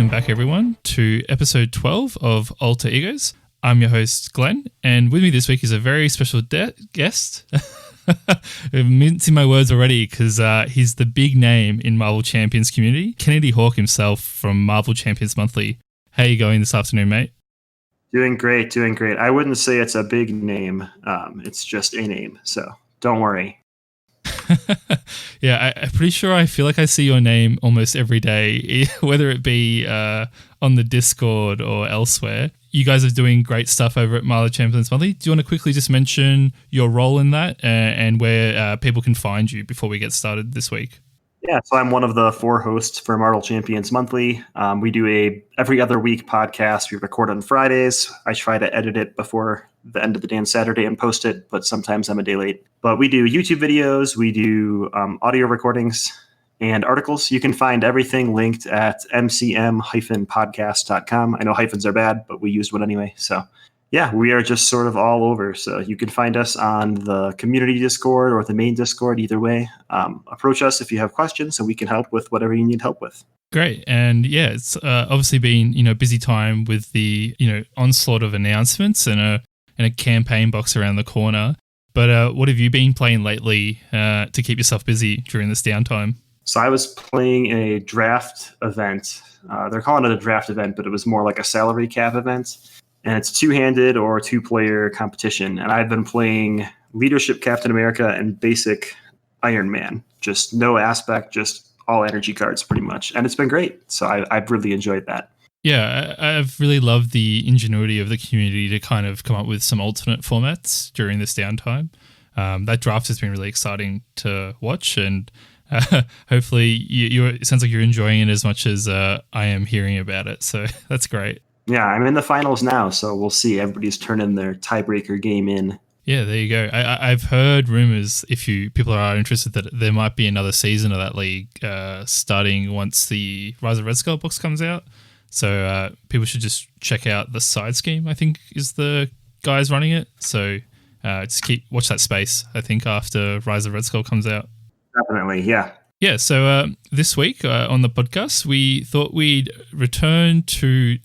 welcome back everyone to episode 12 of Alter Egos. I'm your host Glenn, and with me this week is a very special guest. I'm mincing my words already because he's the big name in Marvel Champions community, KennedyHawk himself from Marvel Champions Monthly. How you going this afternoon, mate? Doing great. I wouldn't say it's a big name. It's just a name, so don't worry. Yeah, I'm pretty sure I feel like I see your name almost every day, whether it be on the Discord or elsewhere. You guys are doing great stuff over at Marvel Champions Monthly. Do you want to quickly just mention your role in that and where people can find you before we get started this week? Yeah, so I'm one of the 4 hosts for Marvel Champions Monthly. We do a every other week podcast. We record on Fridays. I try to edit it before the end of the day on Saturday and post it, but sometimes I'm a day late. But we do YouTube videos, we do audio recordings and articles. You can find everything linked at mcm-podcast.com. I know hyphens are bad, but we used one anyway. So yeah, we are just sort of all over. So you can find us on the community Discord or the main Discord. Either way, approach us if you have questions and we can help with whatever you need help with. Great. And yeah, it's obviously been, busy time with the, onslaught of announcements and a campaign box around the corner. But what have you been playing lately to keep yourself busy during this downtime? So I was playing a draft event. They're calling it a draft event, but it was more like a salary cap event. And it's two-handed or two-player competition. And I've been playing Leadership Captain America and Basic Iron Man. Just no aspect, just all energy cards pretty much. And it's been great. So I've really enjoyed that. Yeah, I've really loved the ingenuity of the community to kind of come up with some alternate formats during this downtime. That draft has been really exciting to watch, and hopefully it sounds like you're enjoying it as much as I am hearing about it. So that's great. Yeah, I'm in the finals now, so we'll see. Everybody's turning their tiebreaker game in. Yeah, there you go. I've heard rumors, people are interested, that there might be another season of that league starting once the Rise of Red Skull box comes out. So people should just check out the side scheme, I think, is the guys running it. So just watch that space, I think, after Rise of Red Skull comes out. Definitely, yeah. Yeah, so this week on the podcast, we thought we'd return to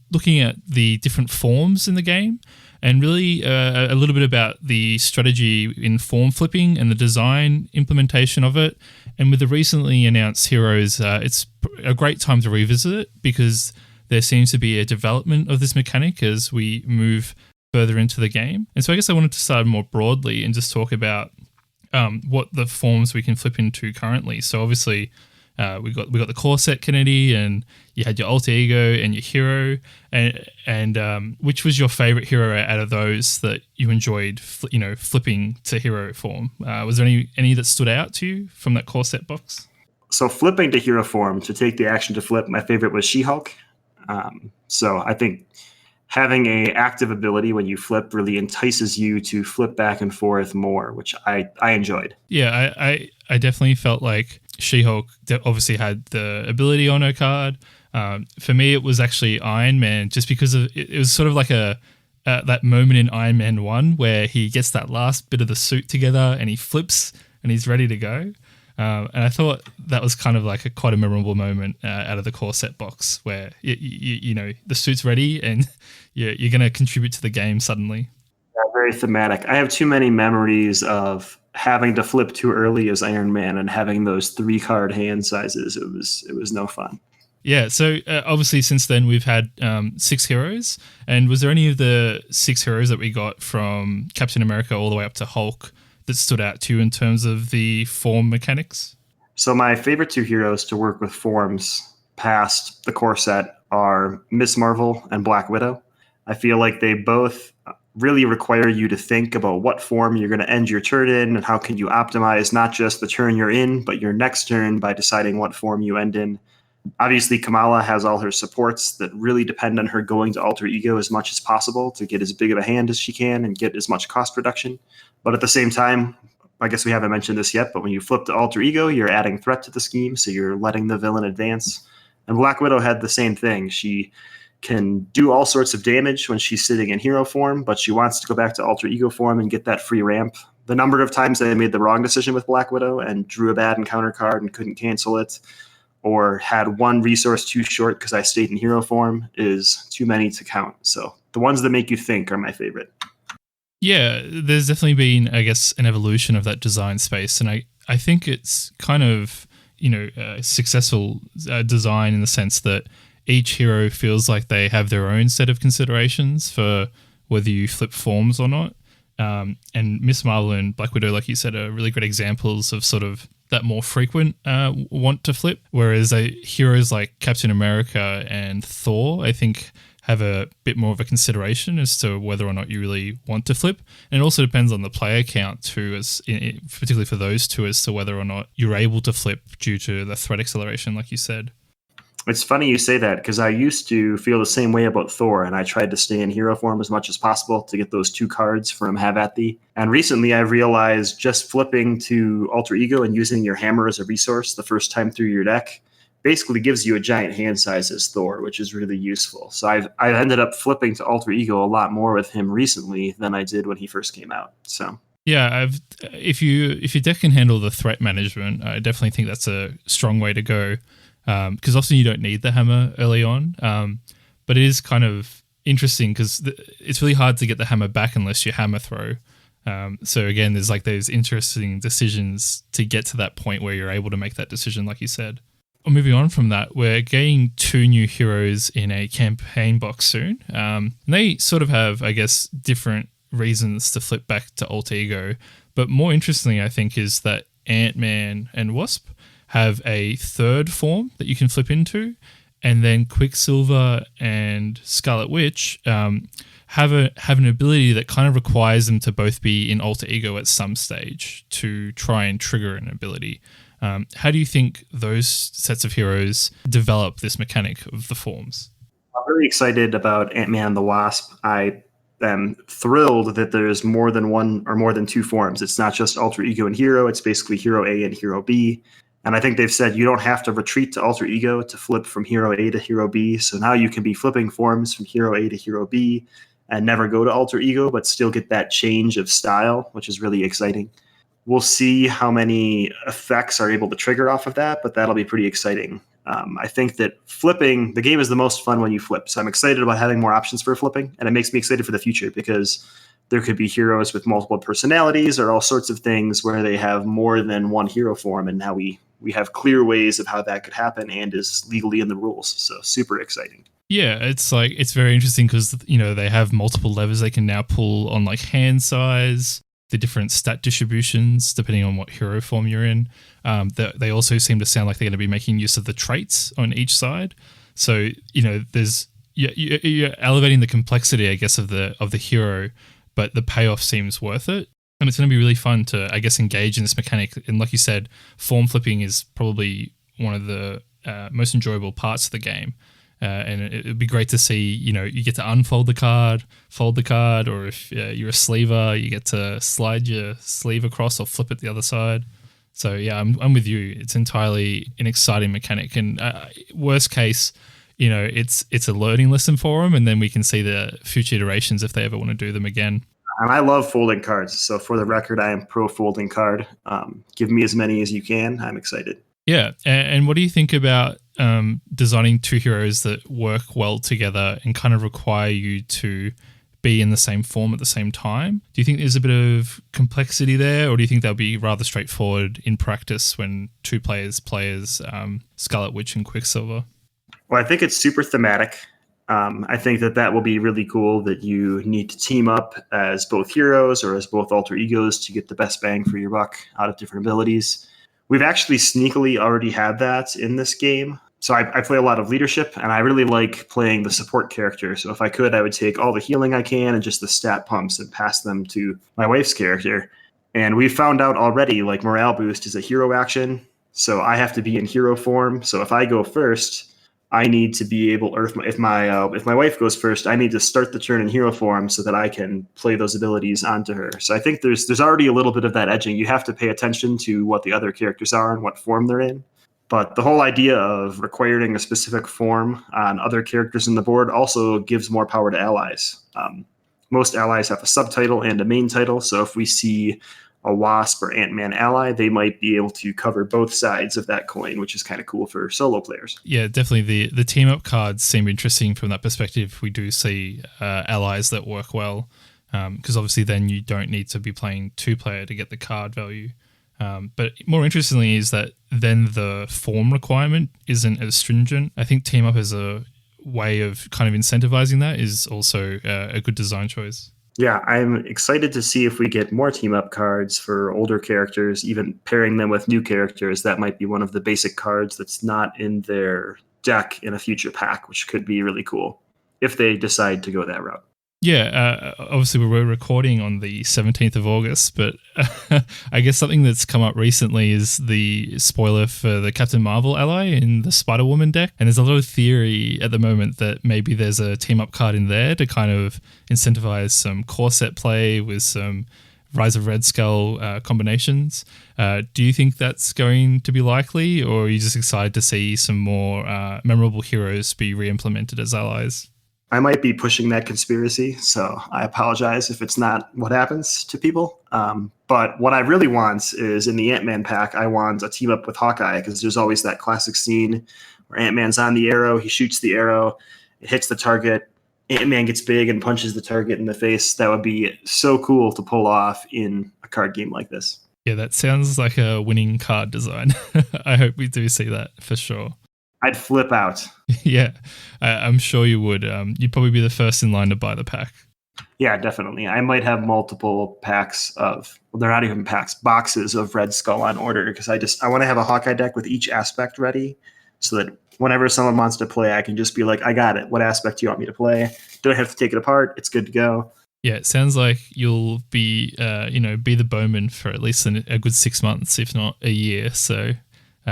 looking at the different forms in the game and really a little bit about the strategy in form flipping and the design implementation of it. And with the recently announced heroes, it's a great time to revisit it because there seems to be a development of this mechanic as we move further into the game. And so I guess I wanted to start more broadly and just talk about what the forms we can flip into currently. So obviously we got the core set, Kennedy, and you had your alter ego and your hero. And which was your favorite hero out of those that you enjoyed, flipping to hero form? Was there any that stood out to you from that core set box? So flipping to hero form, to take the action to flip, my favorite was She-Hulk. So I think having a active ability when you flip really entices you to flip back and forth more, which I enjoyed. Yeah, I definitely felt like She-Hulk obviously had the ability on her card. For me, it was actually Iron Man, just because it was sort of like that moment in Iron Man 1 where he gets that last bit of the suit together and he flips and he's ready to go. And I thought that was kind of like quite a memorable moment out of the core set box where the suit's ready and you're going to contribute to the game suddenly. Yeah, very thematic. I have too many memories of having to flip too early as Iron Man and having those 3-card hand sizes. It was no fun. Yeah, so obviously since then we've had 6 heroes. And was there any of the 6 heroes that we got from Captain America all the way up to Hulk that stood out to you in terms of the form mechanics? So my favorite 2 heroes to work with forms past the core set are Miss Marvel and Black Widow. I feel like they both really require you to think about what form you're going to end your turn in and how can you optimize not just the turn you're in, but your next turn by deciding what form you end in. Obviously, Kamala has all her supports that really depend on her going to alter ego as much as possible to get as big of a hand as she can and get as much cost reduction. But at the same time, I guess we haven't mentioned this yet, but when you flip to alter ego, you're adding threat to the scheme, so you're letting the villain advance. And Black Widow had the same thing. She can do all sorts of damage when she's sitting in hero form, but she wants to go back to alter ego form and get that free ramp. The number of times I made the wrong decision with Black Widow and drew a bad encounter card and couldn't cancel it, or had one resource too short because I stayed in hero form is too many to count. So the ones that make you think are my favorite. Yeah, there's definitely been, I guess, an evolution of that design space. And I think it's kind of, successful design in the sense that each hero feels like they have their own set of considerations for whether you flip forms or not. And Miss Marvel and Black Widow, like you said, are really great examples of sort of that more frequent want to flip. Whereas heroes like Captain America and Thor, I think, have a bit more of a consideration as to whether or not you really want to flip. And it also depends on the player count too, particularly for those two, as to whether or not you're able to flip due to the threat acceleration, like you said. It's funny you say that because I used to feel the same way about Thor, and I tried to stay in hero form as much as possible to get those 2 cards from Have At Thee. And recently I realized just flipping to Alter Ego and using your hammer as a resource the first time through your deck basically gives you a giant hand size as Thor, which is really useful. So I've ended up flipping to Alter Ego a lot more with him recently than I did when he first came out. So yeah, if your deck can handle the threat management, I definitely think that's a strong way to go. Because often you don't need the hammer early on, but it is kind of interesting because it's really hard to get the hammer back unless you hammer throw. So again, there's like those interesting decisions to get to that point where you're able to make that decision, like you said. Moving on from that, we're getting 2 new heroes in a campaign box soon. And they sort of have, I guess, different reasons to flip back to Alter Ego. But more interestingly, I think, is that Ant-Man and Wasp have a 3rd form that you can flip into, and then Quicksilver and Scarlet Witch have an ability that kind of requires them to both be in Alter Ego at some stage to try and trigger an ability. How do you think those sets of heroes develop this mechanic of the forms? I'm really excited about Ant-Man and the Wasp. I am thrilled that there's more than one or more than 2 forms. It's not just Alter Ego and Hero. It's basically Hero A and Hero B. And I think they've said you don't have to retreat to Alter Ego to flip from Hero A to Hero B. So now you can be flipping forms from Hero A to Hero B and never go to Alter Ego, but still get that change of style, which is really exciting. We'll see how many effects are able to trigger off of that, but that'll be pretty exciting. I think that flipping, the game is the most fun when you flip. So I'm excited about having more options for flipping, and it makes me excited for the future because there could be heroes with multiple personalities or all sorts of things where they have more than one hero form, and now we have clear ways of how that could happen and is legally in the rules. So super exciting. Yeah, it's very interesting because, they have multiple levers they can now pull on, like hand size, the different stat distributions depending on what hero form you're in. They also seem to sound like they're going to be making use of the traits on each side. So, you're elevating the complexity, I guess, of the hero, but the payoff seems worth it. And it's going to be really fun to, I guess, engage in this mechanic. And like you said, form flipping is probably one of the most enjoyable parts of the game. And it'd be great to see, you get to unfold the card, fold the card, or if you're a sleever, you get to slide your sleeve across or flip it the other side. So yeah, I'm with you. It's entirely an exciting mechanic. And worst case, it's a learning lesson for them, and then we can see the future iterations if they ever want to do them again. And I love folding cards. So for the record, I am pro folding card. Give me as many as you can. I'm excited. Yeah. And what do you think about designing 2 heroes that work well together and kind of require you to be in the same form at the same time? Do you think there's a bit of complexity there, or do you think they'll be rather straightforward in practice when 2 players Scarlet Witch and Quicksilver? Well, I think it's super thematic. I think that will be really cool that you need to team up as both heroes or as both alter egos to get the best bang for your buck out of different abilities. We've actually sneakily already had that in this game. So I play a lot of leadership, and I really like playing the support character. So if I could, I would take all the healing I can and just the stat pumps and pass them to my wife's character. And we found out already, like, morale boost is a hero action. So I have to be in hero form. So if I go first, I need to be able, or if my wife goes first, I need to start the turn in hero form so that I can play those abilities onto her. So I think there's already a little bit of that edging. You have to pay attention to what the other characters are and what form they're in. But the whole idea of requiring a specific form on other characters in the board also gives more power to allies. Most allies have a subtitle and a main title. So if we see a Wasp or Ant-Man ally, they might be able to cover both sides of that coin, which is kind of cool for solo players. Yeah, definitely. The team up cards seem interesting from that perspective. We do see allies that work well, because obviously then you don't need to be playing 2-player to get the card value. But more interestingly is that then the form requirement isn't as stringent. I think team up as a way of kind of incentivizing that is also a good design choice. Yeah, I'm excited to see if we get more team-up cards for older characters, even pairing them with new characters. That might be one of the basic cards that's not in their deck in a future pack, which could be really cool if they decide to go that route. Yeah, obviously we were recording on the 17th of August, but I guess something that's come up recently is the spoiler for the Captain Marvel ally in the Spider-Woman deck. And there's a lot of theory at the moment that maybe there's a team-up card in there to kind of incentivize some core set play with some Rise of Red Skull combinations. Do you think that's going to be likely, or are you just excited to see some more memorable heroes be re-implemented as allies? I might be pushing that conspiracy, so I apologize if it's not what happens to people. But what I really want is in the Ant-Man pack, I want a team up with Hawkeye, because there's always that classic scene where Ant-Man's on the arrow, he shoots the arrow, it hits the target, Ant-Man gets big and punches the target in the face. That would be so cool to pull off in a card game like this. Yeah, that sounds like a winning card design. I hope we do see that for sure. I'd flip out. Yeah, I'm sure you would. You'd probably be the first in line to buy the pack. Yeah, definitely. I might have multiple packs of, well, they're not even packs, boxes of Red Skull on order, because I want to have a Hawkeye deck with each aspect ready so that whenever someone wants to play, I can just be like, I got it. What aspect do you want me to play? Don't have to take it apart. It's good to go. Yeah, it sounds like you'll be, be the Bowman for at least a good 6 months, if not a year. So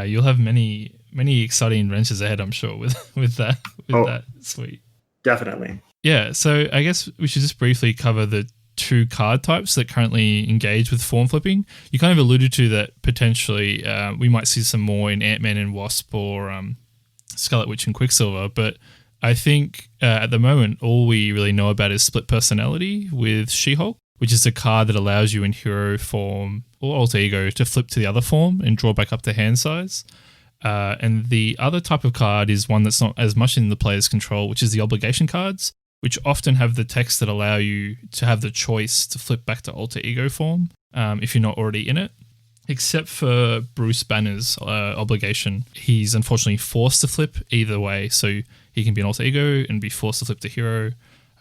you'll have many exciting adventures ahead, I'm sure, with that suite. Definitely. Yeah, so I guess we should just briefly cover the 2 card types that currently engage with form flipping. You kind of alluded to that potentially we might see some more in Ant-Man and Wasp or Scarlet Witch and Quicksilver, but I think at the moment all we really know about is split personality with She-Hulk, which is a card that allows you in hero form or alter ego to flip to the other form and draw back up to hand size. And the other type of card is one that's not as much in the player's control, which is the obligation cards, which often have the text that allow you to have the choice to flip back to alter ego form if you're not already in it. Except for Bruce Banner's obligation. He's unfortunately forced to flip either way, so he can be an alter ego and be forced to flip to hero,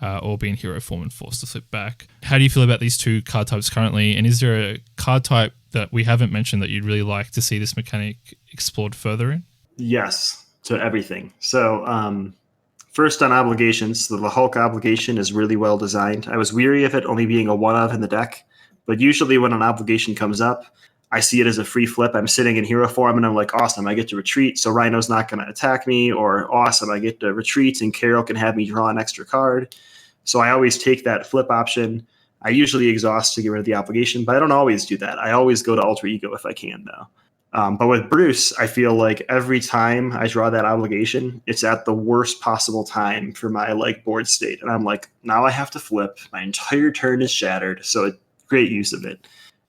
or be in hero form and forced to flip back. How do you feel about these 2 card types currently, and is there a card type that we haven't mentioned that you'd really like to see this mechanic explored further in? Yes, to everything. So first on obligations, the Hulk obligation is really well designed. I was weary of it only being a one-of in the deck, but usually when an obligation comes up, I see it as a free flip. I'm sitting in hero form and I'm like, awesome, I get to retreat, so Rhino's not going to attack me, or awesome, I get to retreat and Carol can have me draw an extra card. So I always take that flip option. I usually exhaust to get rid of the obligation, but I don't always do that. I always go to alter ego if I can, though. But with Bruce, I feel like every time I draw that obligation, it's at the worst possible time for my board state. And I'm like, now I have to flip. My entire turn is shattered. So great use of it.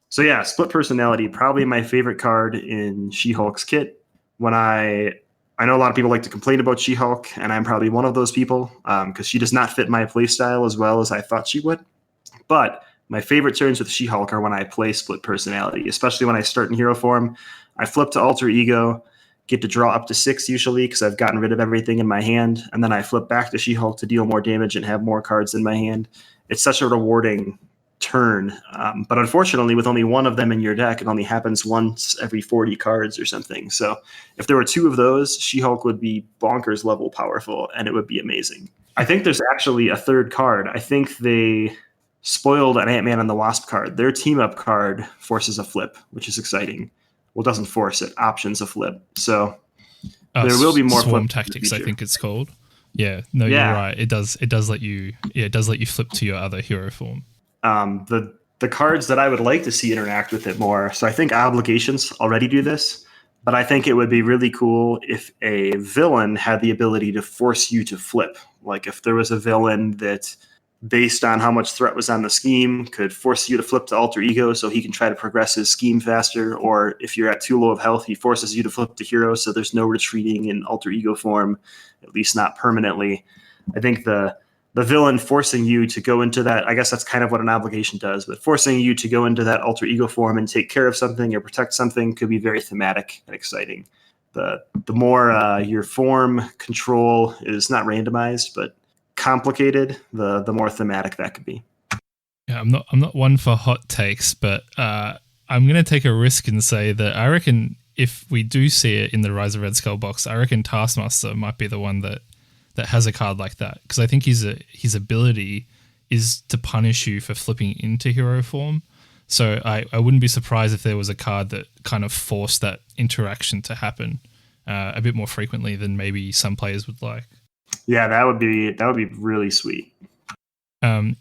So yeah, split personality, probably my favorite card in She-Hulk's kit. When I know a lot of people like to complain about She-Hulk, and I'm probably one of those people because she does not fit my playstyle as well as I thought she would. But my favorite turns with She-Hulk are when I play split personality, especially when I start in hero form. I flip to alter ego, get to draw up to 6 usually because I've gotten rid of everything in my hand, and then I flip back to She-Hulk to deal more damage and have more cards in my hand. It's such a rewarding turn, but unfortunately with only one of them in your deck, it only happens once every 40 cards or something. So if there were 2 of those, She-Hulk would be bonkers level powerful, and it would be amazing. I think there's actually a 3rd card. I think they spoiled an Ant-Man and the Wasp card. Their team-up card forces a flip, which is exciting. Well, it doesn't force it. Options a flip. So there will be more Swarm Tactics, I think it's called. Yeah, no, yeah. You're right. It does let you flip to your other hero form. The cards that I would like to see interact with it more. So I think obligations already do this, but I think it would be really cool if a villain had the ability to force you to flip. Like if there was a villain that based on how much threat was on the scheme, could force you to flip to alter ego so he can try to progress his scheme faster. Or if you're at too low of health, he forces you to flip to hero so there's no retreating in alter ego form, at least not permanently. I think the villain forcing you to go into that, I guess that's kind of what an obligation does, but forcing you to go into that alter ego form and take care of something or protect something could be very thematic and exciting. The more your form control is not randomized, but complicated, the more thematic that could be. Yeah, I'm not one for hot takes, but I'm gonna take a risk and say that I reckon if we do see it in the Rise of Red Skull box, I reckon Taskmaster might be the one that has a card like that, because I think his ability is to punish you for flipping into hero form. So I wouldn't be surprised if there was a card that kind of forced that interaction to happen a bit more frequently than maybe some players would like. Yeah, that would be really sweet. I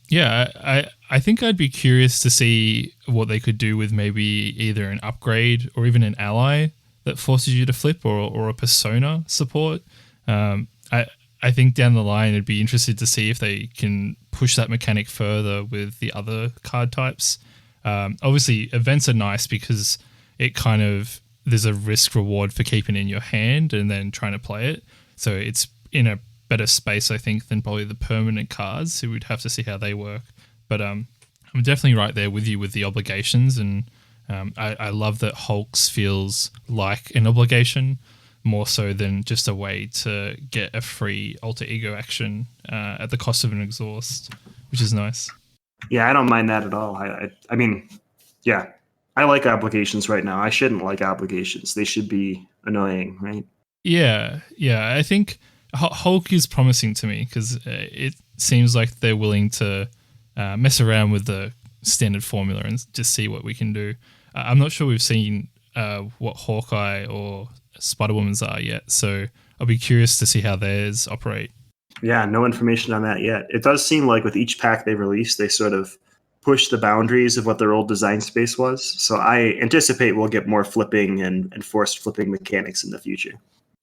think I'd be curious to see what they could do with maybe either an upgrade or even an ally that forces you to flip, or a persona support. I think down the line it'd be interested to see if they can push that mechanic further with the other card types. Obviously, events are nice because it kind of, there's a risk reward for keeping it in your hand and then trying to play it. So it's in a better space, I think, than probably the permanent cards, so we'd have to see how they work. But I'm definitely right there with you with the obligations, and I love that Hulk's feels like an obligation more so than just a way to get a free alter ego action at the cost of an exhaust, which is nice. Yeah, I don't mind that at all. I mean, yeah, I like obligations right now. I shouldn't like obligations. They should be annoying, right? Yeah. I think Hulk is promising to me because it seems like they're willing to mess around with the standard formula and just see what we can do. I'm not sure we've seen what Hawkeye or Spider-Woman's are yet, so I'll be curious to see how theirs operate. Yeah, no information on that yet. It does seem like with each pack they release, they sort of push the boundaries of what their old design space was. So I anticipate we'll get more flipping and forced flipping mechanics in the future.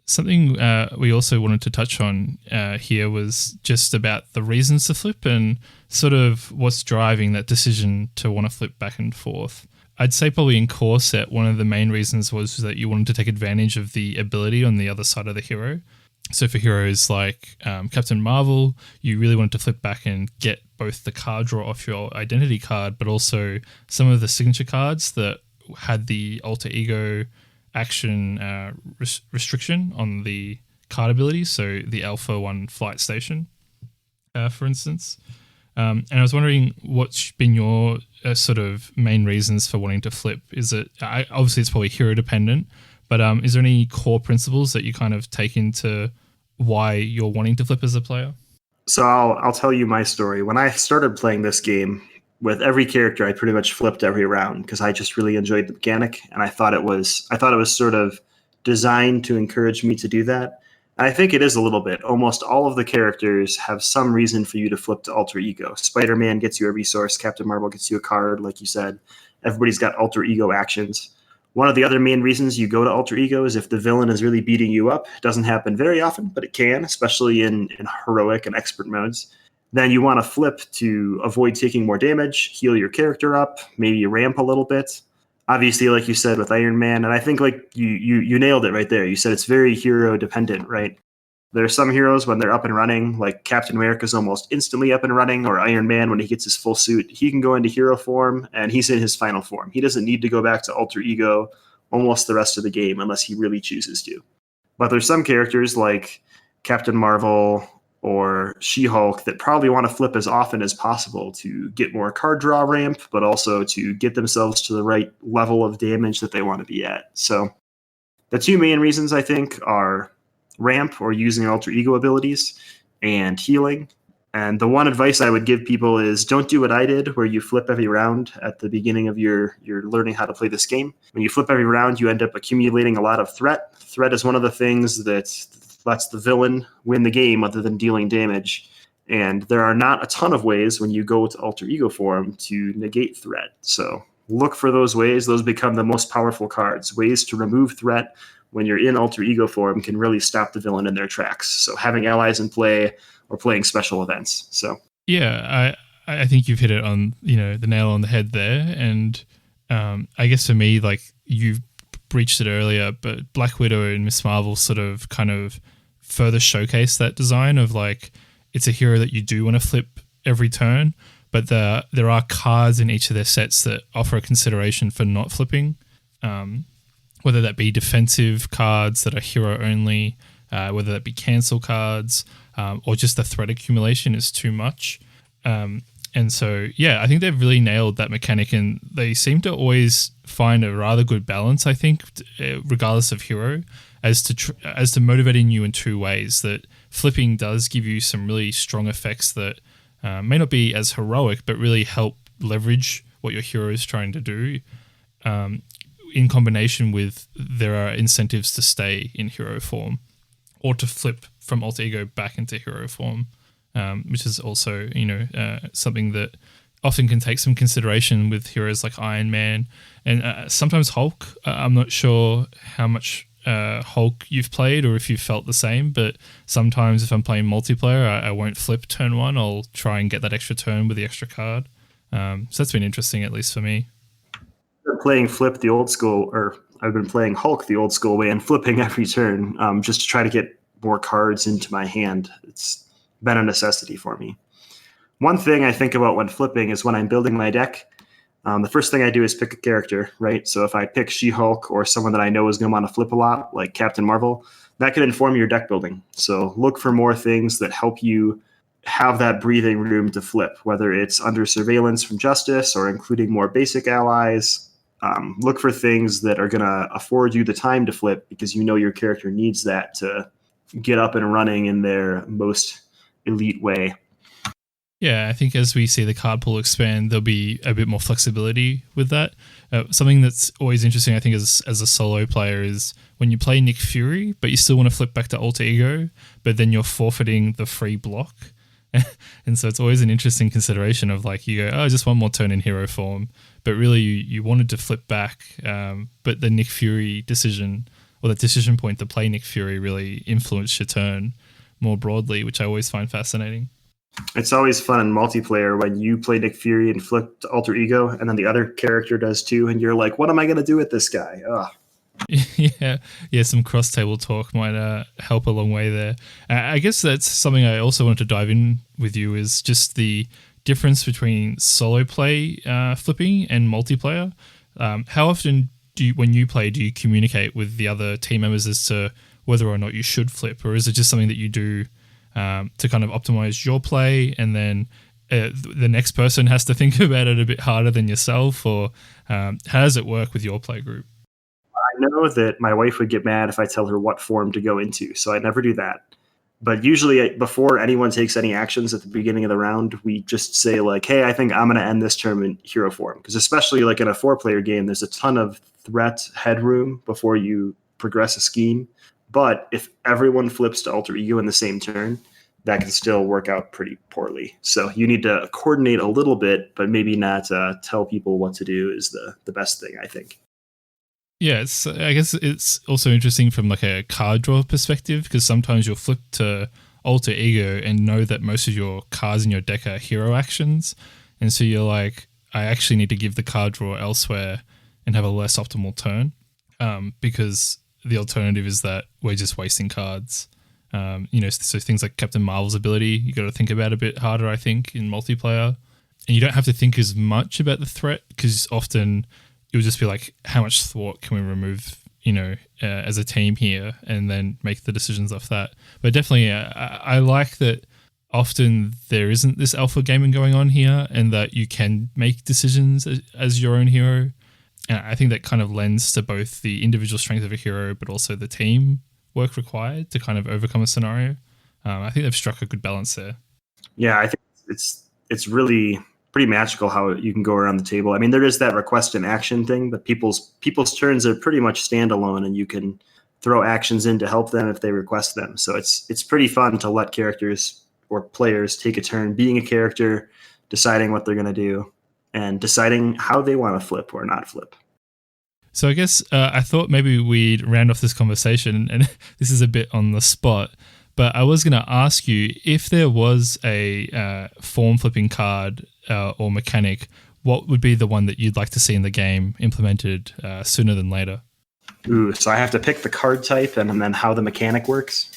Something we also wanted to touch on here was just about the reasons to flip and sort of what's driving that decision to want to flip back and forth. I'd say probably in core set, one of the main reasons was that you wanted to take advantage of the ability on the other side of the hero. So for heroes like Captain Marvel, you really wanted to flip back and get both the card draw off your identity card, but also some of the signature cards that had the alter ego action restriction on the card ability. So the Alpha 1 Flight Station, for instance. And I was wondering what's been your sort of main reasons for wanting to flip. Is it, obviously it's probably hero dependent, but is there any core principles that you kind of take into why you're wanting to flip as a player? So I'll tell you my story. When I started playing this game, with every character, I pretty much flipped every round because I just really enjoyed the mechanic, and I thought it was sort of designed to encourage me to do that. And I think it is a little bit. Almost all of the characters have some reason for you to flip to alter ego. Spider-Man gets you a resource. Captain Marvel gets you a card, like you said. Everybody's got alter ego actions. One of the other main reasons you go to alter ego is if the villain is really beating you up. It doesn't happen very often, but it can, especially in heroic and expert modes. Then you want to flip to avoid taking more damage, heal your character up, maybe ramp a little bit. Obviously, like you said with Iron Man, and I think like you nailed it right there. You said it's very hero dependent, right? There are some heroes when they're up and running, like Captain America is almost instantly up and running, or Iron Man when he gets his full suit, he can go into hero form and he's in his final form. He doesn't need to go back to alter ego almost the rest of the game unless he really chooses to. But there's some characters like Captain Marvel or She-Hulk that probably want to flip as often as possible to get more card draw ramp, but also to get themselves to the right level of damage that they want to be at. So the two main reasons, I think, are ramp or using alter ego abilities and healing. And the one advice I would give people is don't do what I did, where you flip every round at the beginning of your learning how to play this game. When you flip every round, you end up accumulating a lot of threat. Threat is one of the things that lets the villain win the game other than dealing damage. And there are not a ton of ways when you go to alter ego form to negate threat. So look for those ways. Those become the most powerful cards. Ways to remove threat when you're in alter ego form can really stop the villain in their tracks. So having allies in play or playing special events. So Yeah, I think you've hit it on, the nail on the head there. And I guess for me, like you breached it earlier, but Black Widow and Miss Marvel sort of kind of further showcase that design of like it's a hero that you do want to flip every turn, but there are cards in each of their sets that offer a consideration for not flipping, whether that be defensive cards that are hero only, whether that be cancel cards, or just the threat accumulation is too much. And so, yeah, I think they've really nailed that mechanic, and they seem to always find a rather good balance, I think, regardless of hero, as to motivating you in two ways. That flipping does give you some really strong effects that may not be as heroic, but really help leverage what your hero is trying to do, in combination with there are incentives to stay in hero form or to flip from alter ego back into hero form. Which is also, something that often can take some consideration with heroes like Iron Man and sometimes Hulk. I'm not sure how much Hulk you've played or if you felt the same, but sometimes if I'm playing multiplayer, I won't flip turn one. I'll try and get that extra turn with the extra card. So that's been interesting, at least for me. Playing Flip the old school, or I've been playing Hulk the old school way and flipping every turn, just to try to get more cards into my hand. It's been a necessity for me. One thing I think about when flipping is when I'm building my deck, the first thing I do is pick a character, right? So if I pick She-Hulk or someone that I know is going to want to flip a lot, like Captain Marvel, that could inform your deck building. So look for more things that help you have that breathing room to flip, whether it's under surveillance from Justice or including more basic allies. Look for things that are going to afford you the time to flip because you know your character needs that to get up and running in their most elite way. Yeah, I think as we see the card pool expand, there'll be a bit more flexibility with that. Something that's always interesting, I think, as a solo player is when you play Nick Fury, but you still want to flip back to alter ego, but then you're forfeiting the free block. And so it's always an interesting consideration of like, you go, oh, just one more turn in hero form. But really you wanted to flip back. But the Nick Fury decision, or the decision point to play Nick Fury, really influenced your turn more broadly, which I always find fascinating. It's always fun in multiplayer when you play Nick Fury and flip to alter ego, and then the other character does too, and you're like, what am I going to do with this guy? Ugh. Yeah, some cross-table talk might help a long way there. I guess that's something I also wanted to dive in with you is just the difference between solo play flipping and multiplayer. How often when you play, do you communicate with the other team members as to whether or not you should flip, or is it just something that you do to kind of optimize your play, and then the next person has to think about it a bit harder than yourself, or how does it work with your play group? I know that my wife would get mad if I tell her what form to go into, so I never do that. But usually before anyone takes any actions at the beginning of the round, we just say like, hey, I think I'm going to end this turn in hero form. Because especially like in a 4-player game, there's a ton of threat headroom before you progress a scheme. But if everyone flips to alter ego in the same turn, that can still work out pretty poorly. So you need to coordinate a little bit, but maybe not tell people what to do is the best thing, I think. Yeah, I guess it's also interesting from like a card draw perspective, because sometimes you'll flip to alter ego and know that most of your cards in your deck are hero actions. And so you're like, I actually need to give the card draw elsewhere and have a less optimal turn, because the alternative is that we're just wasting cards. So things like Captain Marvel's ability, you got to think about a bit harder, I think, in multiplayer. And you don't have to think as much about the threat, because often you'll just be like, how much thwart can we remove, as a team here, and then make the decisions off that. But definitely, I like that often there isn't this alpha gaming going on here, and that you can make decisions as your own hero. And I think that kind of lends to both the individual strength of a hero, but also the team work required to kind of overcome a scenario. I think they've struck a good balance there. Yeah, I think it's really pretty magical how you can go around the table. I mean, there is that request and action thing, but people's turns are pretty much standalone, and you can throw actions in to help them if they request them. So it's pretty fun to let characters or players take a turn being a character, deciding what they're going to do, and deciding how they want to flip or not flip. So I guess I thought maybe we'd round off this conversation, and this is a bit on the spot, But I was going to ask you, if there was a form flipping card or mechanic, what would be the one that you'd like to see in the game implemented sooner than later? Ooh, so I have to pick the card type and then how the mechanic works?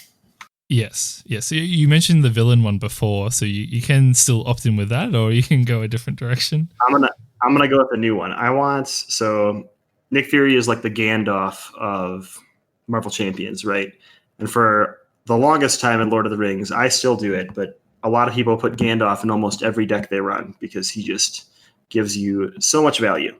Yes. You mentioned the villain one before, so you can still opt in with that, or you can go a different direction. I'm gonna go with the new one. So Nick Fury is like the Gandalf of Marvel Champions, right? And for the longest time in Lord of the Rings, I still do it, but a lot of people put Gandalf in almost every deck they run because he just gives you so much value.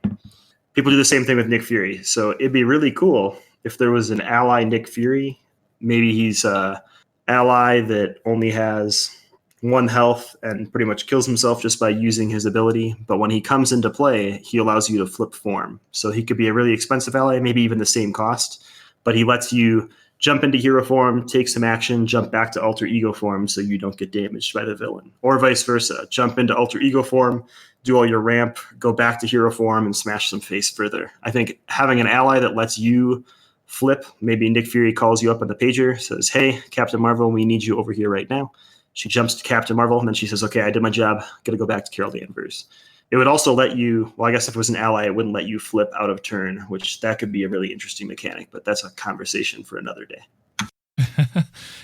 People do the same thing with Nick Fury. So it'd be really cool if there was an ally Nick Fury. Maybe he's a ally that only has 1 health and pretty much kills himself just by using his ability. But when he comes into play, he allows you to flip form. So he could be a really expensive ally, maybe even the same cost, but he lets you jump into hero form, take some action, jump back to alter ego form so you don't get damaged by the villain. Or vice versa. Jump into alter ego form, do all your ramp, go back to hero form, and smash some face further. I think having an ally that lets you flip, maybe Nick Fury calls you up on the pager, says, hey, Captain Marvel, we need you over here right now. She jumps to Captain Marvel, and then she says, okay, I did my job. Got to go back to Carol Danvers. It would also let you, well, I guess if it was an ally, it wouldn't let you flip out of turn, which that could be a really interesting mechanic, but that's a conversation for another day.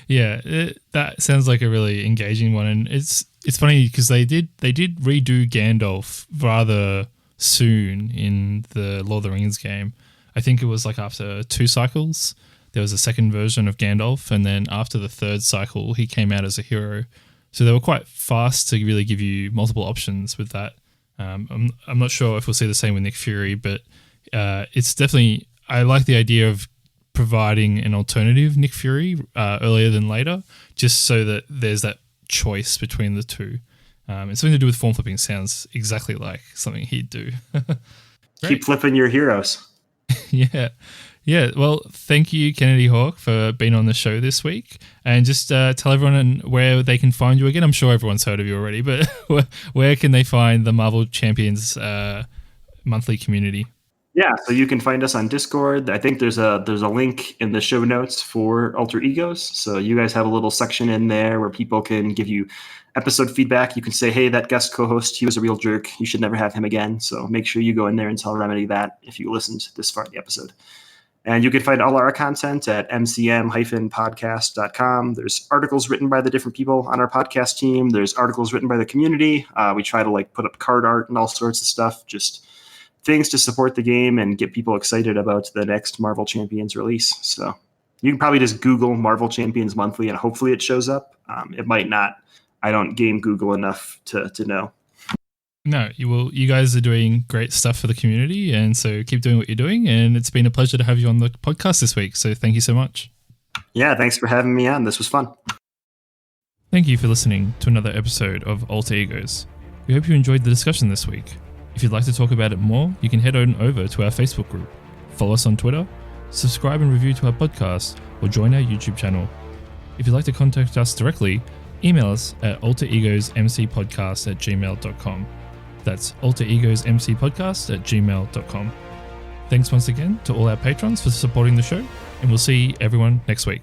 Yeah, that sounds like a really engaging one, and it's funny because they did redo Gandalf rather soon in the Lord of the Rings game. I think it was like after 2 cycles, there was a second version of Gandalf, and then after the 3rd cycle, he came out as a hero. So they were quite fast to really give you multiple options with that. I'm not sure if we'll see the same with Nick Fury, but it's definitely, I like the idea of providing an alternative Nick Fury earlier than later, just so that there's that choice between the two. And something to do with form flipping sounds exactly like something he'd do. Keep flipping your heroes. Yeah. Well, thank you, KennedyHawk, for being on the show this week. And just tell everyone where they can find you again. I'm sure everyone's heard of you already, but where can they find the Marvel Champions monthly community? Yeah, so you can find us on Discord. I think there's a link in the show notes for Alter Egos. So you guys have a little section in there where people can give you episode feedback. You can say, hey, that guest co-host, he was a real jerk. You should never have him again. So make sure you go in there and tell Remedy that if you listened this far in the episode. And you can find all our content at mcm-podcast.com. There's articles written by the different people on our podcast team. There's articles written by the community. We try to put up card art and all sorts of stuff, just things to support the game and get people excited about the next Marvel Champions release. So you can probably just Google Marvel Champions Monthly and hopefully it shows up. It might not. I don't game Google enough to know. No, you guys are doing great stuff for the community, and so keep doing what you're doing. And it's been a pleasure to have you on the podcast this week. So thank you so much. Yeah, thanks for having me on. This was fun. Thank you for listening to another episode of Alter Egos. We hope you enjoyed the discussion this week. If you'd like to talk about it more, you can head on over to our Facebook group, follow us on Twitter, subscribe and review to our podcast, or join our YouTube channel. If you'd like to contact us directly, email us at alteregosmcpodcast@gmail.com. That's alteregosmcpodcast@gmail.com. Thanks once again to all our patrons for supporting the show, and we'll see everyone next week.